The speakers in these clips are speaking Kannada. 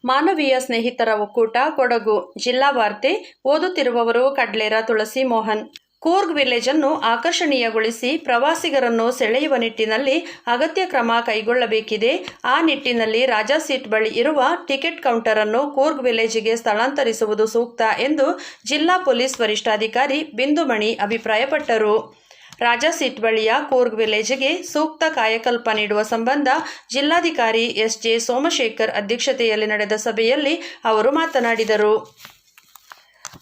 ಮಾನವೀಯ ಸ್ನೇಹಿತರ ಒಕ್ಕೂಟ ಕೊಡಗು ಜಿಲ್ಲಾ ವಾರ್ತೆ ಓದುತ್ತಿರುವವರು ಕಡ್ಲೇರ ತುಳಸಿ ಮೋಹನ್. ಕೂರ್ಗ್ ವಿಲೇಜ್ ಅನ್ನು ಆಕರ್ಷಣೀಯಗೊಳಿಸಿ ಪ್ರವಾಸಿಗರನ್ನು ಸೆಳೆಯುವ ನಿಟ್ಟಿನಲ್ಲಿ ಅಗತ್ಯ ಕ್ರಮ ಕೈಗೊಳ್ಳಬೇಕಿದೆ. ಆ ನಿಟ್ಟಿನಲ್ಲಿ ರಾಜಾ ಸೀಟ್ ಬಳಿ ಇರುವ ಟಿಕೆಟ್ ಕೌಂಟರ್ ಅನ್ನು ಕೂರ್ಗ್ ವಿಲೇಜಿಗೆ ಸ್ಥಳಾಂತರಿಸುವುದು ಸೂಕ್ತ ಎಂದು ಜಿಲ್ಲಾ ಪೊಲೀಸ್ ವರಿಷ್ಠಾಧಿಕಾರಿ ಬಿಂದುಮಣಿ ಅಭಿಪ್ರಾಯಪಟ್ಟರು. ರಾಜಾ ಸೀಟ್ ಬಳಿಯ ಕೂರ್ಗ್ ವಿಲೇಜಿಗೆ ಸೂಕ್ತ ಕಾಯಕಲ್ಪ ನೀಡುವ ಸಂಬಂಧ ಜಿಲ್ಲಾಧಿಕಾರಿ ಎಸ್.ಜೆ. ಸೋಮಶೇಖರ್ ಅಧ್ಯಕ್ಷತೆಯಲ್ಲಿ ನಡೆದ ಸಭೆಯಲ್ಲಿ ಅವರು ಮಾತನಾಡಿದರು.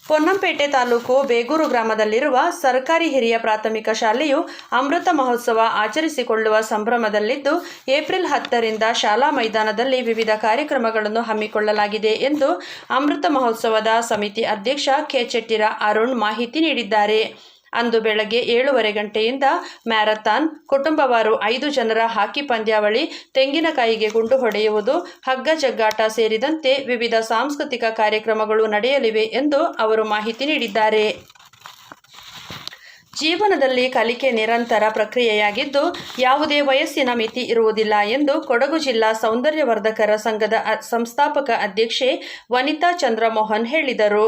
ಪೊನ್ನಂಪೇಟೆ ತಾಲೂಕು ಬೇಗೂರು ಗ್ರಾಮದಲ್ಲಿರುವ ಸರ್ಕಾರಿ ಹಿರಿಯ ಪ್ರಾಥಮಿಕ ಶಾಲೆಯು ಅಮೃತ ಮಹೋತ್ಸವ ಆಚರಿಸಿಕೊಳ್ಳುವ ಸಂಭ್ರಮದಲ್ಲಿದ್ದು, ಏಪ್ರಿಲ್ 10ರಿಂದ ಶಾಲಾ ಮೈದಾನದಲ್ಲಿ ವಿವಿಧ ಕಾರ್ಯಕ್ರಮಗಳನ್ನು ಹಮ್ಮಿಕೊಳ್ಳಲಾಗಿದೆ ಎಂದು ಅಮೃತ ಮಹೋತ್ಸವದ ಸಮಿತಿ ಅಧ್ಯಕ್ಷ ಕೆ. ಚೆಟ್ಟಿರ ಅರುಣ್ ಮಾಹಿತಿ ನೀಡಿದ್ದಾರೆ. ಅಂದು ಬೆಳಗ್ಗೆ 7:30 ಗಂಟೆಯಿಂದ ಮ್ಯಾರಥಾನ್, ಕುಟುಂಬವಾರು 5 ಜನರ ಹಾಕಿ ಪಂದ್ಯಾವಳಿ, ತೆಂಗಿನಕಾಯಿಗೆ ಗುಂಡು ಹೊಡೆಯುವುದು, ಹಗ್ಗ ಜಗ್ಗಾಟ ಸೇರಿದಂತೆ ವಿವಿಧ ಸಾಂಸ್ಕೃತಿಕ ಕಾರ್ಯಕ್ರಮಗಳು ನಡೆಯಲಿವೆ ಎಂದು ಅವರು ಮಾಹಿತಿ ನೀಡಿದ್ದಾರೆ. ಜೀವನದಲ್ಲಿ ಕಲಿಕೆ ನಿರಂತರ ಪ್ರಕ್ರಿಯೆಯಾಗಿದ್ದು, ಯಾವುದೇ ವಯಸ್ಸಿನ ಮಿತಿ ಇರುವುದಿಲ್ಲ ಎಂದು ಕೊಡಗು ಜಿಲ್ಲಾ ಸೌಂದರ್ಯವರ್ಧಕರ ಸಂಘದ ಸಂಸ್ಥಾಪಕ ಅಧ್ಯಕ್ಷೆ ವನಿತಾ ಚಂದ್ರಮೋಹನ್ ಹೇಳಿದರು.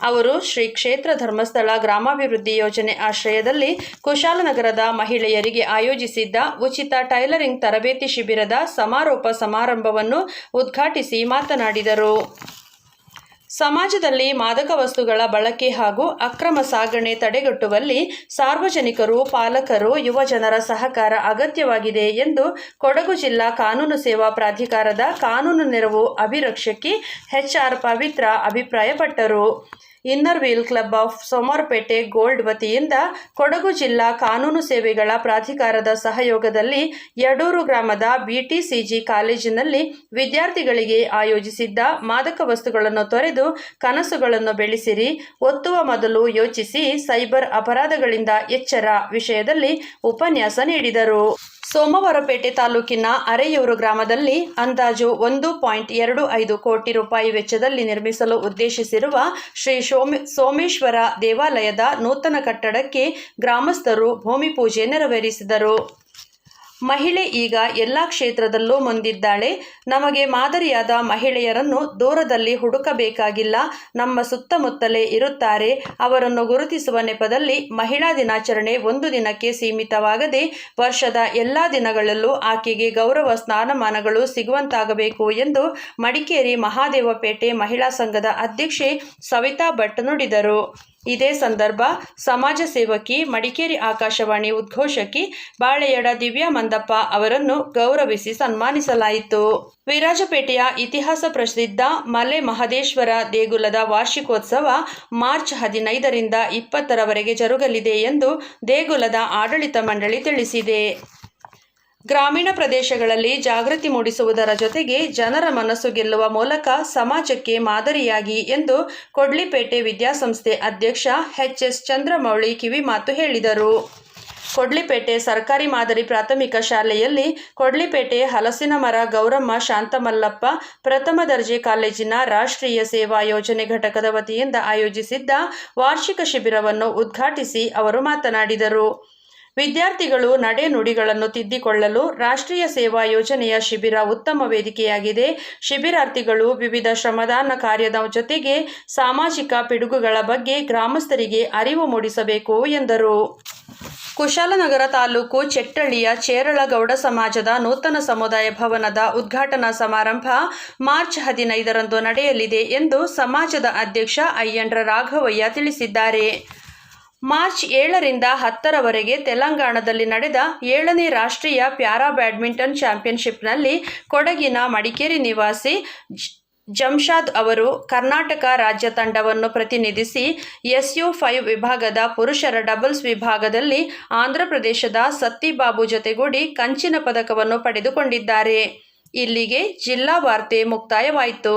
ಅವರು ಶ್ರೀ ಕ್ಷೇತ್ರ ಧರ್ಮಸ್ಥಳ ಗ್ರಾಮಾಭಿವೃದ್ಧಿ ಯೋಜನೆ ಆಶ್ರಯದಲ್ಲಿ ಕುಶಾಲನಗರದ ಮಹಿಳೆಯರಿಗೆ ಆಯೋಜಿಸಿದ್ದ ಉಚಿತ ಟೈಲರಿಂಗ್ ತರಬೇತಿ ಶಿಬಿರದ ಸಮಾರೋಪ ಸಮಾರಂಭವನ್ನು ಉದ್ಘಾಟಿಸಿ ಮಾತನಾಡಿದರು. ಸಮಾಜದಲ್ಲಿ ಮಾದಕ ವಸ್ತುಗಳ ಬಳಕೆ ಹಾಗೂ ಅಕ್ರಮ ಸಾಗಣೆ ತಡೆಗಟ್ಟುವಲ್ಲಿ ಸಾರ್ವಜನಿಕರು, ಪಾಲಕರು, ಯುವಜನರ ಸಹಕಾರ ಅಗತ್ಯವಾಗಿದೆ ಎಂದು ಕೊಡಗು ಜಿಲ್ಲಾ ಕಾನೂನು ಸೇವಾ ಪ್ರಾಧಿಕಾರದ ಕಾನೂನು ನೆರವು ಅಭಿರಕ್ಷಕಿ ಎಚ್.ಆರ್. ಪವಿತ್ರ ಅಭಿಪ್ರಾಯಪಟ್ಟರು. Inner wheel club of Somwarpet gold ವತಿಯಿಂದ ಕೊಡಗು ಜಿಲ್ಲಾ ಕಾನೂನು ಸೇವೆಗಳ ಪ್ರಾಧಿಕಾರದ ಸಹಯೋಗದಲ್ಲಿ ಯಡೂರು ಗ್ರಾಮದ ಬಿಟಿಸಿಜಿ ಕಾಲೇಜಿನಲ್ಲಿ ವಿದ್ಯಾರ್ಥಿಗಳಿಗೆ ಆಯೋಜಿಸಿದ್ದ ಮಾದಕ ವಸ್ತುಗಳನ್ನು ತೊರೆದು ಕನಸುಗಳನ್ನು ಬೆಳೆಸಿರಿ, ಒತ್ತುವ ಮೊದಲು ಯೋಚಿಸಿ, ಸೈಬರ್ ಅಪರಾಧಗಳಿಂದ ಎಚ್ಚರ ವಿಷಯದಲ್ಲಿ ಉಪನ್ಯಾಸ ನೀಡಿದರು. ಸೋಮವಾರಪೇಟೆ ತಾಲೂಕಿನ ಅರೆಯೂರು ಗ್ರಾಮದಲ್ಲಿ ಅಂದಾಜು 1.25 ಕೋಟಿ ರೂಪಾಯಿ ವೆಚ್ಚದಲ್ಲಿ ನಿರ್ಮಿಸಲು ಉದ್ದೇಶಿಸಿರುವ ಶ್ರೀ ಸೋಮೇಶ್ವರ ದೇವಾಲಯದ ನೂತನ ಕಟ್ಟಡಕ್ಕೆ ಗ್ರಾಮಸ್ಥರು ಭೂಮಿ ಪೂಜೆ ನೆರವೇರಿಸಿದರು. ಮಹಿಳೆ ಈಗ ಎಲ್ಲ ಕ್ಷೇತ್ರದಲ್ಲೂ ಮುಂದಿದ್ದಾಳೆ. ನಮಗೆ ಮಾದರಿಯಾದ ಮಹಿಳೆಯರನ್ನು ದೂರದಲ್ಲಿ ಹುಡುಕಬೇಕಾಗಿಲ್ಲ, ನಮ್ಮ ಸುತ್ತಮುತ್ತಲೇ ಇರುತ್ತಾರೆ. ಅವರನ್ನು ಗುರುತಿಸುವ ನೆಪದಲ್ಲಿ ಮಹಿಳಾ ದಿನಾಚರಣೆ ಒಂದು ದಿನಕ್ಕೆ ಸೀಮಿತವಾಗದೆ ವರ್ಷದ ಎಲ್ಲ ದಿನಗಳಲ್ಲೂ ಆಕೆಗೆ ಗೌರವ ಸ್ಥಾನಮಾನಗಳು ಸಿಗುವಂತಾಗಬೇಕು ಎಂದು ಮಡಿಕೇರಿ ಮಹಾದೇವಪೇಟೆ ಮಹಿಳಾ ಸಂಘದ ಅಧ್ಯಕ್ಷೆ ಸವಿತಾ ಭಟ್ ನುಡಿದರು. ಇದೇ ಸಂದರ್ಭ ಸಮಾಜ ಸೇವಕಿ, ಮಡಿಕೇರಿ ಆಕಾಶವಾಣಿ ಉದ್ಘೋಷಕಿ ಬಾಳೆಯಡ ದಿವ್ಯಾ ಮಂದಪ್ಪ ಅವರನ್ನು ಗೌರವಿಸಿ ಸನ್ಮಾನಿಸಲಾಯಿತು. ವಿರಾಜಪೇಟೆಯ ಇತಿಹಾಸ ಪ್ರಸಿದ್ಧ ಮಲೆ ಮಹದೇಶ್ವರ ದೇಗುಲದ ವಾರ್ಷಿಕೋತ್ಸವ ಮಾರ್ಚ್ 15ರಿಂದ 20ರವರೆಗೆ ಜರುಗಲಿದೆ ಎಂದು ದೇಗುಲದ ಆಡಳಿತ ಮಂಡಳಿ ತಿಳಿಸಿದೆ. ಗ್ರಾಮೀಣ ಪ್ರದೇಶಗಳಲ್ಲಿ ಜಾಗೃತಿ ಮೂಡಿಸುವುದರ ಜೊತೆಗೆ ಜನರ ಮನಸ್ಸು ಗೆಲ್ಲುವ ಮೂಲಕ ಸಮಾಜಕ್ಕೆ ಮಾದರಿಯಾಗಿ ಎಂದು ಕೊಡ್ಲಿಪೇಟೆ ವಿದ್ಯಾಸಂಸ್ಥೆ ಅಧ್ಯಕ್ಷ ಎಚ್.ಎಸ್. ಚಂದ್ರಮೌಳಿ ಕಿವಿಮಾತು ಹೇಳಿದರು. ಕೊಡ್ಲಿಪೇಟೆ ಸರ್ಕಾರಿ ಮಾದರಿ ಪ್ರಾಥಮಿಕ ಶಾಲೆಯಲ್ಲಿ ಕೊಡ್ಲಿಪೇಟೆ ಹಲಸಿನಮರ ಗೌರಮ್ಮ ಶಾಂತಮಲ್ಲಪ್ಪ ಪ್ರಥಮ ದರ್ಜೆ ಕಾಲೇಜಿನ ರಾಷ್ಟ್ರೀಯ ಸೇವಾ ಯೋಜನೆ ಘಟಕದ ವತಿಯಿಂದ ಆಯೋಜಿಸಿದ್ದ ವಾರ್ಷಿಕ ಶಿಬಿರವನ್ನು ಉದ್ಘಾಟಿಸಿ ಅವರು ಮಾತನಾಡಿದರು. ವಿದ್ಯಾರ್ಥಿಗಳು ನಡೆ ನುಡಿಗಳನ್ನು ತಿದ್ದಿಕೊಳ್ಳಲು ರಾಷ್ಟ್ರೀಯ ಸೇವಾ ಯೋಜನೆಯ ಶಿಬಿರ ಉತ್ತಮ ವೇದಿಕೆಯಾಗಿದೆ. ಶಿಬಿರಾರ್ಥಿಗಳು ವಿವಿಧ ಶ್ರಮದಾನ ಕಾರ್ಯದ ಜೊತೆಗೆ ಸಾಮಾಜಿಕ ಪಿಡುಗುಗಳ ಬಗ್ಗೆ ಗ್ರಾಮಸ್ಥರಿಗೆ ಅರಿವು ಮೂಡಿಸಬೇಕು ಎಂದರು. ಕುಶಾಲನಗರ ತಾಲೂಕು ಚೆಟ್ಟಳ್ಳಿಯ ಚೇರಳಗೌಡ ಸಮಾಜದ ನೂತನ ಸಮುದಾಯ ಭವನದ ಉದ್ಘಾಟನಾ ಸಮಾರಂಭ ಮಾರ್ಚ್ 15ರಂದು ನಡೆಯಲಿದೆ ಎಂದು ಸಮಾಜದ ಅಧ್ಯಕ್ಷ ಅಯ್ಯಂಡ್ರ ರಾಘವಯ್ಯ ತಿಳಿಸಿದ್ದಾರೆ. ಮಾರ್ಚ್ 7ರಿಂದ 10ರವರೆಗೆ ತೆಲಂಗಾಣದಲ್ಲಿ ನಡೆದ 7ನೇ ರಾಷ್ಟ್ರೀಯ ಪ್ಯಾರಾ ಬ್ಯಾಡ್ಮಿಂಟನ್ ಚಾಂಪಿಯನ್ಶಿಪ್ನಲ್ಲಿ ಕೊಡಗಿನ ಮಡಿಕೇರಿ ನಿವಾಸಿ ಜಮ್ಶಾದ್ ಅವರು ಕರ್ನಾಟಕ ರಾಜ್ಯ ತಂಡವನ್ನು ಪ್ರತಿನಿಧಿಸಿ SU5 ವಿಭಾಗದ ಪುರುಷರ ಡಬಲ್ಸ್ ವಿಭಾಗದಲ್ಲಿ ಆಂಧ್ರಪ್ರದೇಶದ ಸತ್ತಿಬಾಬು ಜೊತೆಗೂಡಿ ಕಂಚಿನ ಪದಕವನ್ನು ಪಡೆದುಕೊಂಡಿದ್ದಾರೆ. ಇಲ್ಲಿಗೆ ಜಿಲ್ಲಾ ವಾರ್ತೆ ಮುಕ್ತಾಯವಾಯಿತು.